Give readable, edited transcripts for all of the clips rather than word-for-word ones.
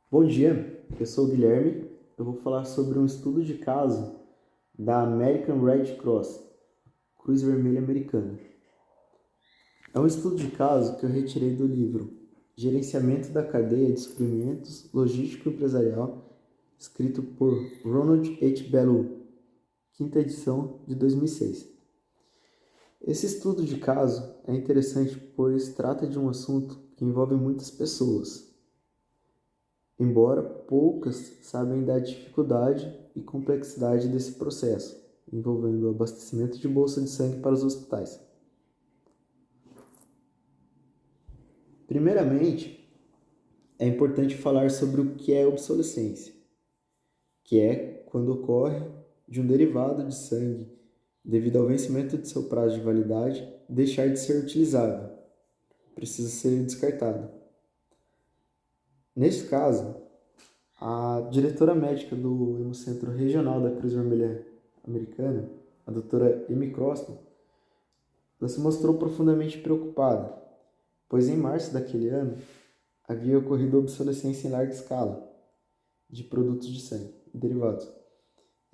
Bom dia, eu sou o Guilherme. Eu vou falar sobre um estudo de caso da American Red Cross, Cruz Vermelha Americana. É um estudo de caso que eu retirei do livro Gerenciamento da Cadeia de Suprimentos Logístico Empresarial, escrito por Ronald H. Ballou, quinta edição de 2006. Esse estudo de caso é interessante pois trata de um assunto que envolve muitas pessoas, embora poucas sabem da dificuldade e complexidade desse processo, envolvendo o abastecimento de bolsa de sangue para os hospitais. Primeiramente, é importante falar sobre o que é obsolescência, que é quando ocorre de um derivado de sangue, devido ao vencimento de seu prazo de validade, deixar de ser utilizável, precisa ser descartado. Neste caso, a diretora médica do Hemocentro Regional da Cruz Vermelha Americana, a doutora Amy Croston, ela se mostrou profundamente preocupada, pois em março daquele ano havia ocorrido obsolescência em larga escala de produtos de sangue e derivados.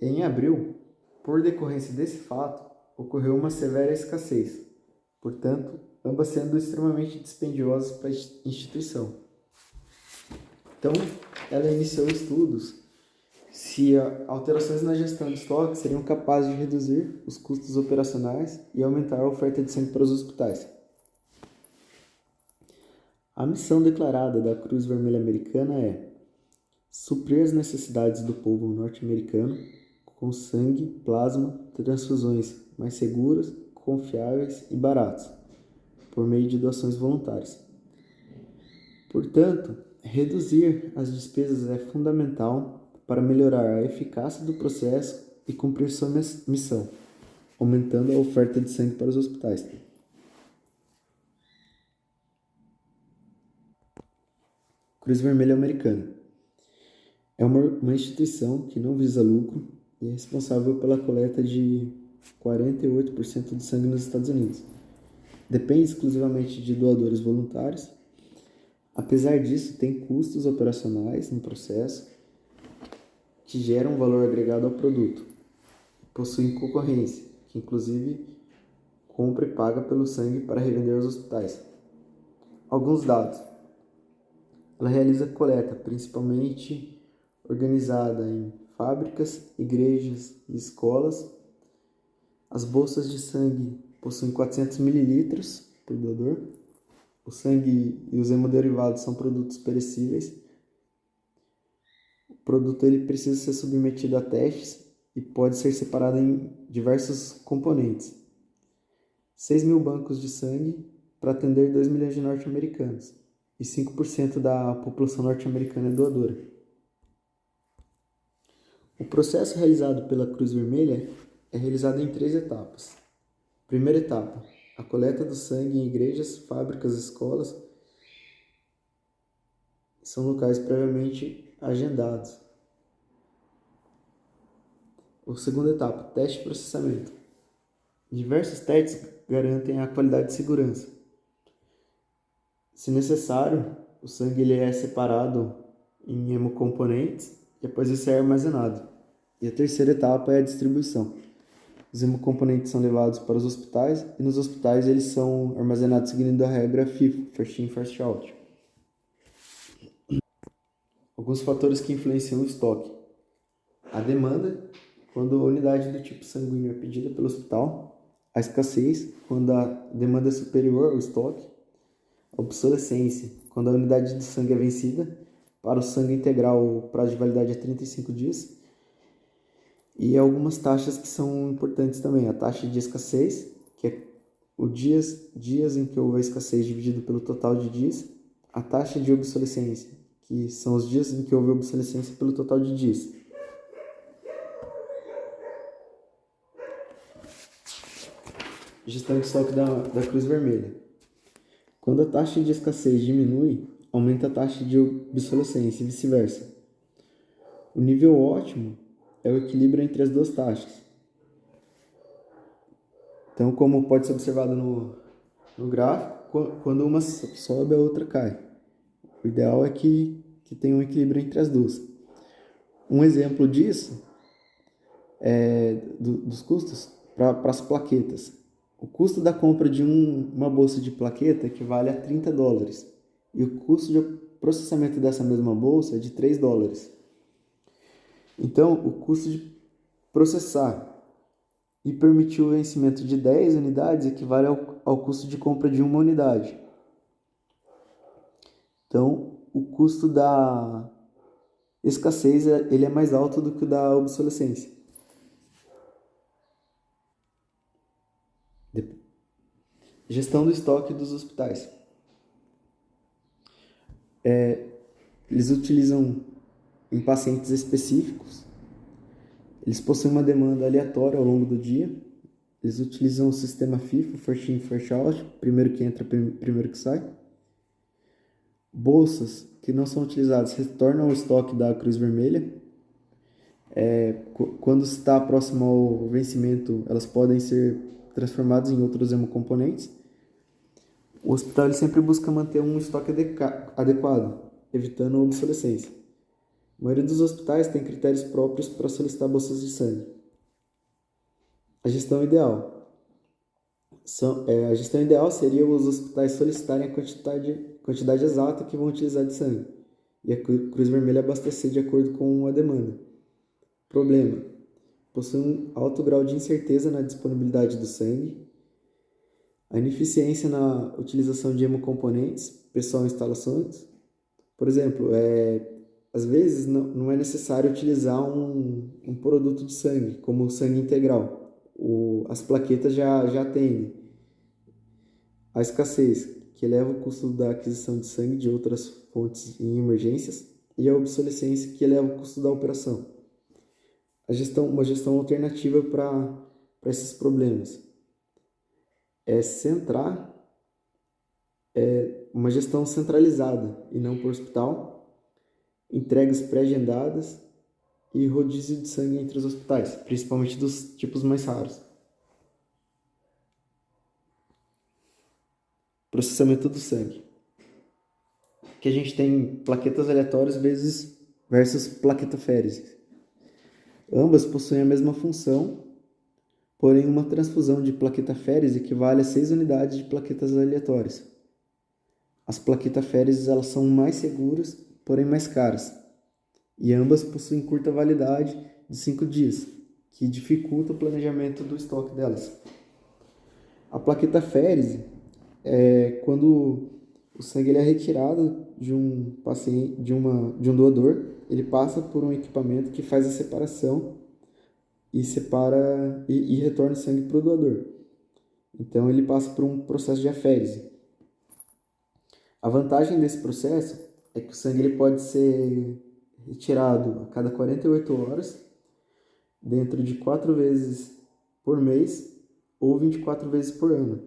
E em abril, por decorrência desse fato, ocorreu uma severa escassez, portanto, ambas sendo extremamente dispendiosas para a instituição. Então, ela iniciou estudos se alterações na gestão de estoque seriam capazes de reduzir os custos operacionais e aumentar a oferta de sangue para os hospitais. A missão declarada da Cruz Vermelha Americana é suprir as necessidades do povo norte-americano com sangue, plasma, transfusões mais seguras, confiáveis e baratas, por meio de doações voluntárias. Portanto, reduzir as despesas é fundamental para melhorar a eficácia do processo e cumprir sua missão, aumentando a oferta de sangue para os hospitais. Cruz Vermelha Americana é uma instituição que não visa lucro e é responsável pela coleta de 48% do sangue nos Estados Unidos. Depende exclusivamente de doadores voluntários. Apesar disso, tem custos operacionais no processo que geram valor agregado ao produto. Possui concorrência, que inclusive compra e paga pelo sangue para revender aos hospitais. Alguns dados. Ela realiza coleta, principalmente organizada em fábricas, igrejas e escolas. As bolsas de sangue possuem 400 ml por doador. O sangue e os hemoderivados são produtos perecíveis. O produto ele precisa ser submetido a testes e pode ser separado em diversos componentes. 6.000 bancos de sangue para atender 2 milhões de norte-americanos e 5% da população norte-americana é doadora. O processo realizado pela Cruz Vermelha é realizado em 3 etapas. Primeira etapa, a coleta do sangue em igrejas, fábricas, escolas. São locais previamente agendados. A segunda etapa, teste e processamento. Diversos testes garantem a qualidade de segurança. Se necessário, o sangue ele é separado em hemocomponentes e após isso é armazenado. E a terceira etapa é a distribuição. Os hemocomponentes são levados para os hospitais e nos hospitais eles são armazenados seguindo a regra FIFO, First In, First Out. Alguns fatores que influenciam o estoque. A demanda, quando a unidade do tipo sanguíneo é pedida pelo hospital. A escassez, quando a demanda é superior ao estoque. A obsolescência, quando a unidade de sangue é vencida. Para o sangue integral, o prazo de validade é 35 dias. E algumas taxas que são importantes também. A taxa de escassez, que é os dias em que houve a escassez dividido pelo total de dias. A taxa de obsolescência, que são os dias em que houve obsolescência pelo total de dias. Gestão de estoque da Cruz Vermelha. Quando a taxa de escassez diminui, aumenta a taxa de obsolescência e vice-versa. O nível ótimo é o equilíbrio entre as duas taxas. Então, como pode ser observado no gráfico, quando uma sobe, a outra cai. O ideal é que que tem um equilíbrio entre as duas. Um exemplo disso dos custos para as plaquetas. O custo da compra de uma bolsa de plaqueta equivale a $30 e o custo de processamento dessa mesma bolsa é de $3. Então, o custo de processar e permitir o vencimento de 10 unidades equivale ao custo de compra de uma unidade. Então, o custo da escassez ele é mais alto do que o da obsolescência. Gestão do estoque dos hospitais. Eles utilizam em pacientes específicos, eles possuem uma demanda aleatória ao longo do dia, eles utilizam o sistema FIFO, First In, First Out, primeiro que entra, primeiro que sai. Bolsas que não são utilizadas retornam ao estoque da Cruz Vermelha. Quando está próximo ao vencimento, elas podem ser transformadas em outros hemocomponentes. O hospital ele sempre busca manter um estoque adequado, evitando a obsolescência. A maioria dos hospitais tem critérios próprios para solicitar bolsas de sangue. A gestão ideal. A gestão ideal seria os hospitais solicitarem a quantidade exata que vão utilizar de sangue e a Cruz Vermelha abastecer de acordo com a demanda. Problema: possui um alto grau de incerteza na disponibilidade do sangue, a ineficiência na utilização de hemocomponentes, pessoal e instalações. Por exemplo, às vezes não é necessário utilizar um produto de sangue, como o sangue integral. As plaquetas já atendem. A escassez, que eleva o custo da aquisição de sangue de outras fontes em emergências, e a obsolescência, que eleva o custo da operação. Uma gestão alternativa para esses problemas é uma gestão centralizada e não por hospital, entregas pré-agendadas e rodízio de sangue entre os hospitais, principalmente dos tipos mais raros. Processamento do sangue. Aqui a gente tem plaquetas aleatórias versus plaquetaféreses. Ambas possuem a mesma função, porém uma transfusão de plaquetaféreses equivale a 6 unidades de plaquetas aleatórias. As plaquetaféreses elas são mais seguras, porém mais caras, e ambas possuem curta validade de 5 dias, que dificulta o planejamento do estoque delas. A plaquetaférese é quando o sangue ele é retirado de um paciente, de um doador, ele passa por um equipamento que faz a separação e retorna o sangue para o doador. Então ele passa por um processo de aférese. A vantagem desse processo é que o sangue ele pode ser retirado a cada 48 horas, dentro de 4 vezes por mês ou 24 vezes por ano.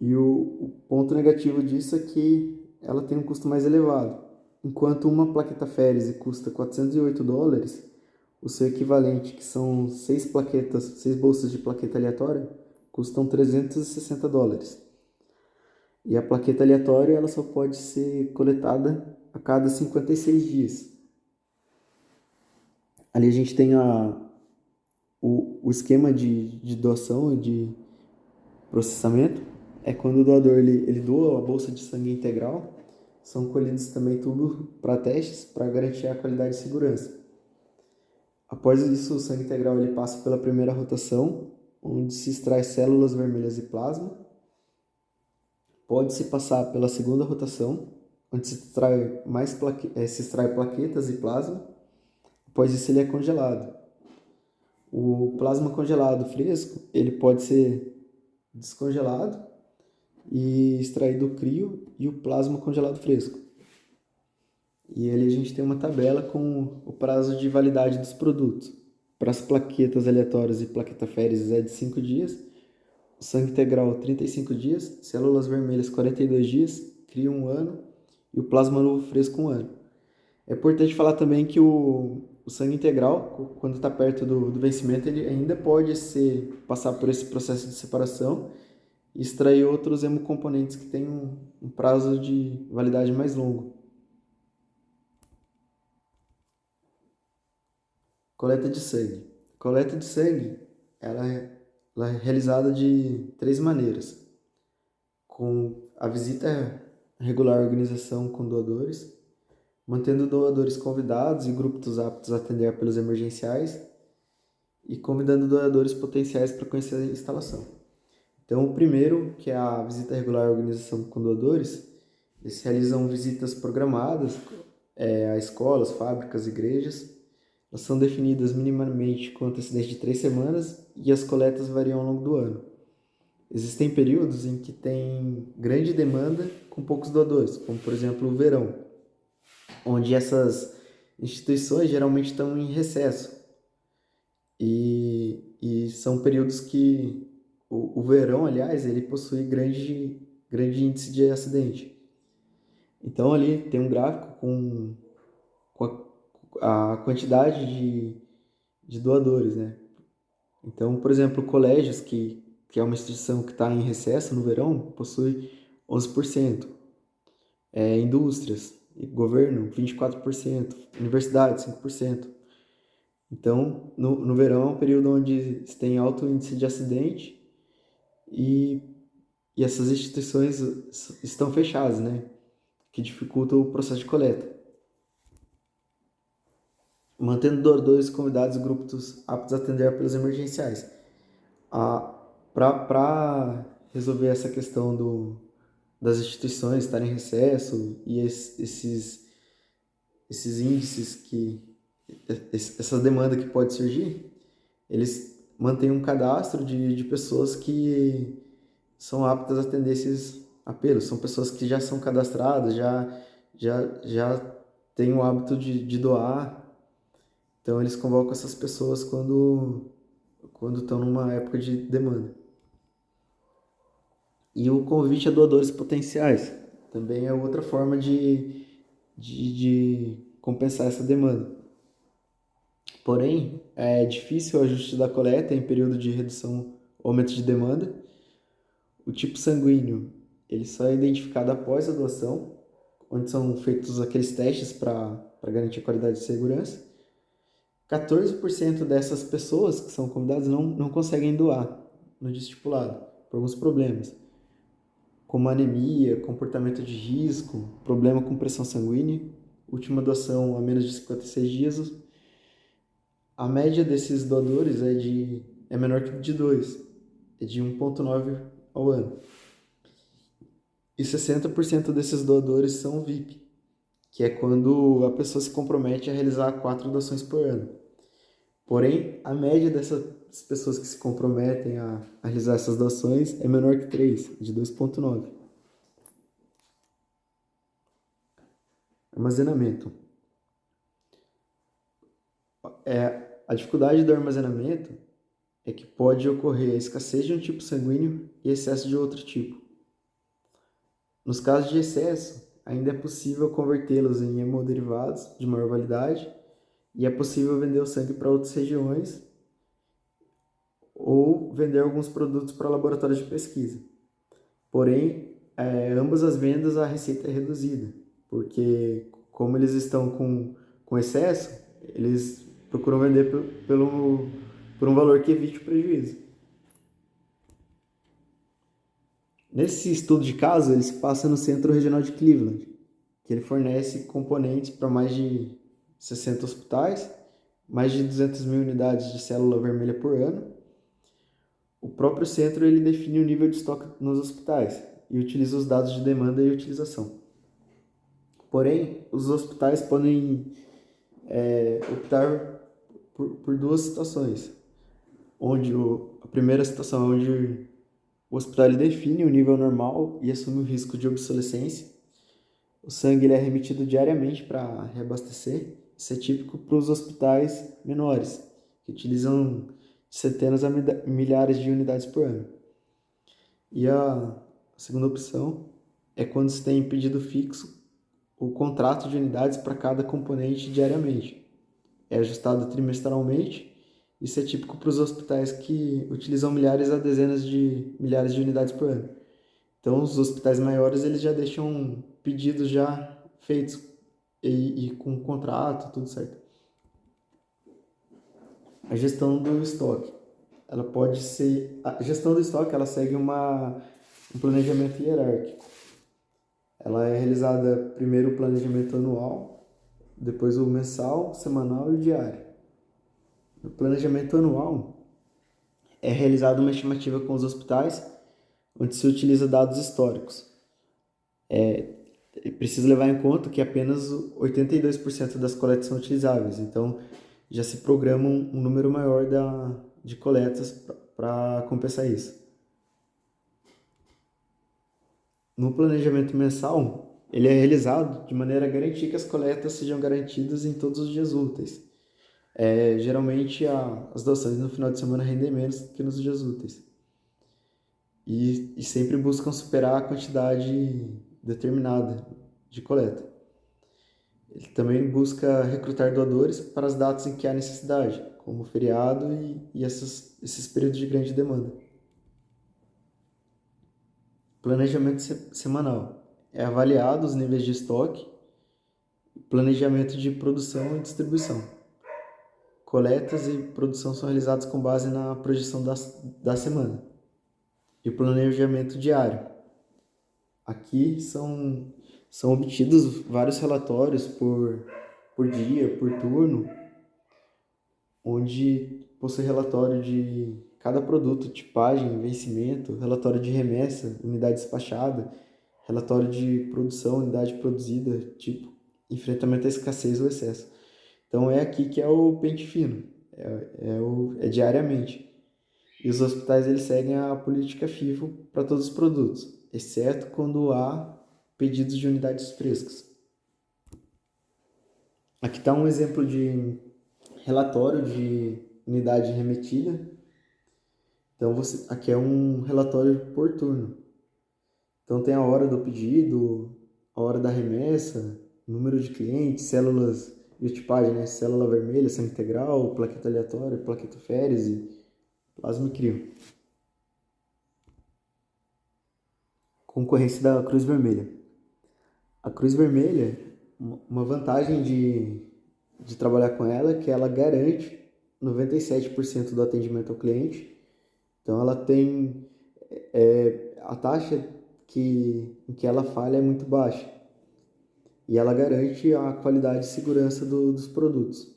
E o ponto negativo disso é que ela tem um custo mais elevado. Enquanto uma plaquetaférese custa $408, o seu equivalente, que são 6 bolsas de plaqueta aleatória, custam $360. E a plaqueta aleatória ela só pode ser coletada a cada 56 dias. Ali a gente tem o esquema de doação e de processamento. É quando o doador ele doa a bolsa de sangue integral, são colhidos também tudo para testes, para garantir a qualidade e segurança. Após isso, o sangue integral ele passa pela primeira rotação, onde se extrai células vermelhas e plasma. Pode-se passar pela segunda rotação, onde se extrai plaquetas e plasma. Após isso, ele é congelado. O plasma congelado fresco ele pode ser descongelado e extraído crio e o plasma congelado fresco. E ali a gente tem uma tabela com o prazo de validade dos produtos. Para as plaquetas aleatórias e plaquetaféreses é de 5 dias, o sangue integral 35 dias, células vermelhas 42 dias, crio 1 ano e o plasma novo fresco 1 ano. É importante falar também que o sangue integral, quando está perto do vencimento, ele ainda pode passar por esse processo de separação e extrair outros hemocomponentes que têm um prazo de validade mais longo. Coleta de sangue. Coleta de sangue, ela é realizada de três maneiras. Com a visita regular à organização com doadores, mantendo doadores convidados e grupos aptos a atender apelos emergenciais e convidando doadores potenciais para conhecer a instalação. Então, o primeiro, que é a visita regular à organização com doadores, eles realizam visitas programadas a escolas, fábricas, igrejas. Elas são definidas minimamente com antecedência de 3 semanas e as coletas variam ao longo do ano. Existem períodos em que tem grande demanda com poucos doadores, como por exemplo o verão, onde essas instituições geralmente estão em recesso. E são períodos que o verão, aliás, ele possui grande índice de acidente. Então ali tem um gráfico com a quantidade de doadores, né? Então, por exemplo, colégios, que é uma instituição que está em recesso no verão, possui 11%. Indústrias e governo, 24%. Universidades, 5%. Então, no verão é um período onde se tem alto índice de acidente e essas instituições estão fechadas, né? Que dificulta o processo de coleta. Mantendo doadores convidados e grupos aptos a atender pelos emergenciais. Para resolver essa questão das instituições estarem em recesso e esses índices essa demanda que pode surgir, eles mantêm um cadastro de pessoas que são aptas a atender esses apelos. São pessoas que já são cadastradas, já têm o hábito de doar. Então, eles convocam essas pessoas quando estão numa época de demanda. E o convite a doadores potenciais também é outra forma de compensar essa demanda. Porém, é difícil o ajuste da coleta em período de redução ou aumento de demanda. O tipo sanguíneo, ele só é identificado após a doação, onde são feitos aqueles testes para garantir a qualidade de segurança. 14% dessas pessoas que são convidadas não conseguem doar no dia estipulado, por alguns problemas, como anemia, comportamento de risco, problema com pressão sanguínea, última doação a menos de 56 dias. A média desses doadores é menor que de 2, é de 1,9 ao ano. E 60% desses doadores são VIP, que é quando a pessoa se compromete a realizar 4 doações por ano. Porém, a média dessas pessoas que se comprometem a realizar essas doações é menor que 3, de 2,9. Armazenamento. A dificuldade do armazenamento é que pode ocorrer a escassez de um tipo sanguíneo e excesso de outro tipo. Nos casos de excesso, ainda é possível convertê-los em hemoderivados de maior validade e é possível vender o sangue para outras regiões ou vender alguns produtos para laboratórios de pesquisa. Porém, ambas as vendas a receita é reduzida, porque como eles estão com excesso, eles procuram vender por um valor que evite o prejuízo. Nesse estudo de caso, ele se passa no Centro Regional de Cleveland, que ele fornece componentes para mais de 60 hospitais, mais de 200 mil unidades de célula vermelha por ano. O próprio centro ele define o nível de estoque nos hospitais e utiliza os dados de demanda e utilização. Porém, os hospitais podem optar por duas situações, onde a primeira situação é onde o hospital ele define o nível normal e assume o risco de obsolescência. O sangue ele é remetido diariamente para reabastecer. Isso é típico para os hospitais menores, que utilizam centenas a milhares de unidades por ano. E a segunda opção é quando se tem pedido fixo o contrato de unidades para cada componente diariamente. É ajustado trimestralmente. Isso é típico para os hospitais que utilizam milhares a dezenas de milhares de unidades por ano. Então, os hospitais maiores eles já deixam pedidos já feitos e com contrato, tudo certo. A gestão do estoque, ela pode ser... A gestão do estoque, ela segue um planejamento hierárquico. Ela é realizada primeiro o planejamento anual, depois o mensal, semanal e o diário. No planejamento anual, é realizada uma estimativa com os hospitais, onde se utiliza dados históricos. Precisa levar em conta que apenas 82% das coletas são utilizáveis, então já se programa um número maior de coletas para compensar isso. No planejamento mensal, ele é realizado de maneira a garantir que as coletas sejam garantidas em todos os dias úteis. Geralmente as doações no final de semana rendem menos que nos dias úteis. E sempre buscam superar a quantidade determinada de coleta. Ele também busca recrutar doadores para as datas em que há necessidade, como feriado e esses períodos de grande demanda. Planejamento semanal. É avaliado os níveis de estoque, planejamento de produção e distribuição. Coletas e produção são realizados com base na projeção da semana. E planejamento diário. Aqui são obtidos vários relatórios por dia, por turno, onde possui relatório de cada produto, tipagem, vencimento, relatório de remessa, unidade despachada, relatório de produção, unidade produzida, tipo, enfrentamento à escassez ou excesso. Então é aqui que é o pente fino, é diariamente. E os hospitais eles seguem a política FIFO para todos os produtos, exceto quando há pedidos de unidades frescas. Aqui está um exemplo de relatório de unidade remetida. Então, aqui é um relatório por turno. Então, tem a hora do pedido, a hora da remessa, número de clientes, células de tipagem, né? Célula vermelha, sangue integral, plaqueta aleatória, plaquetoférese, plasma e crio. Concorrência da Cruz Vermelha. A Cruz Vermelha, uma vantagem de trabalhar com ela é que ela garante 97% do atendimento ao cliente. Então, ela tem a taxa em que ela falha é muito baixa e ela garante a qualidade e segurança dos produtos.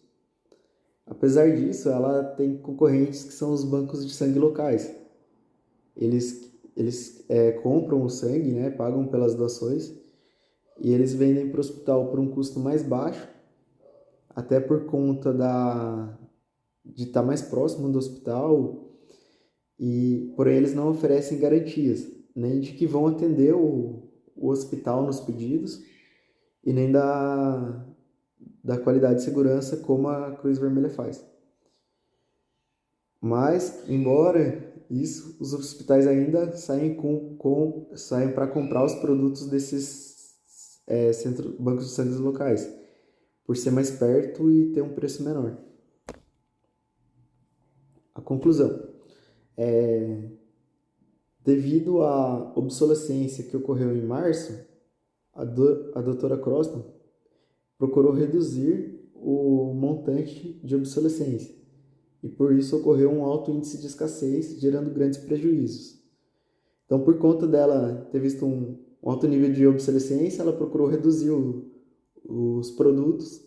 Apesar disso, ela tem concorrentes que são os bancos de sangue locais. Eles compram o sangue, né, pagam pelas doações e eles vendem para o hospital por um custo mais baixo, até por conta de estar mais próximo do hospital, porém eles não oferecem garantias, nem de que vão atender o hospital nos pedidos e nem da qualidade de segurança como a Cruz Vermelha faz. Mas, embora isso, os hospitais ainda saem para comprar os produtos desses bancos de sangue locais, por ser mais perto e ter um preço menor. A conclusão. Devido à obsolescência que ocorreu em março, a doutora Croston procurou reduzir o montante de obsolescência e por isso ocorreu um alto índice de escassez, gerando grandes prejuízos. Então, por conta dela ter visto um alto nível de obsolescência, ela procurou reduzir os produtos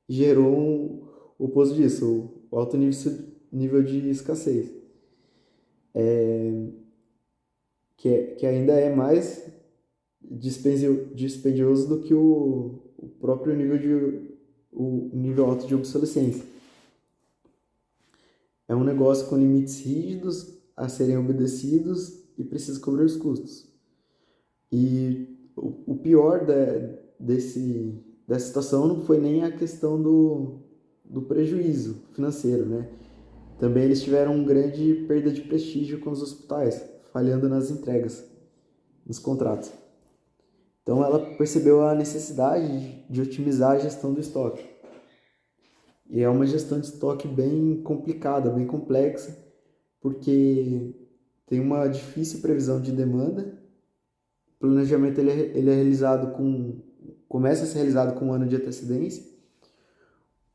e gerou o oposto disso, o alto nível de escassez. Que ainda é mais dispendioso do que o próprio nível alto de obsolescência. É um negócio com limites rígidos a serem obedecidos e precisa cobrir os custos. E o pior dessa situação não foi nem a questão do prejuízo financeiro, né? Também eles tiveram uma grande perda de prestígio com os hospitais, falhando nas entregas, nos contratos. Então ela percebeu a necessidade de otimizar a gestão do estoque. E é uma gestão de estoque bem complicada, bem complexa, porque tem uma difícil previsão de demanda. O planejamento ele é realizado começa a ser realizado com um ano de antecedência.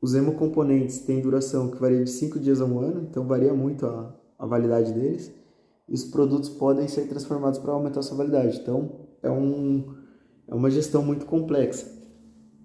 Os hemocomponentes têm duração que varia de 5 dias a um ano, então varia muito a validade deles. E os produtos podem ser transformados para aumentar a sua validade. Então, é uma gestão muito complexa.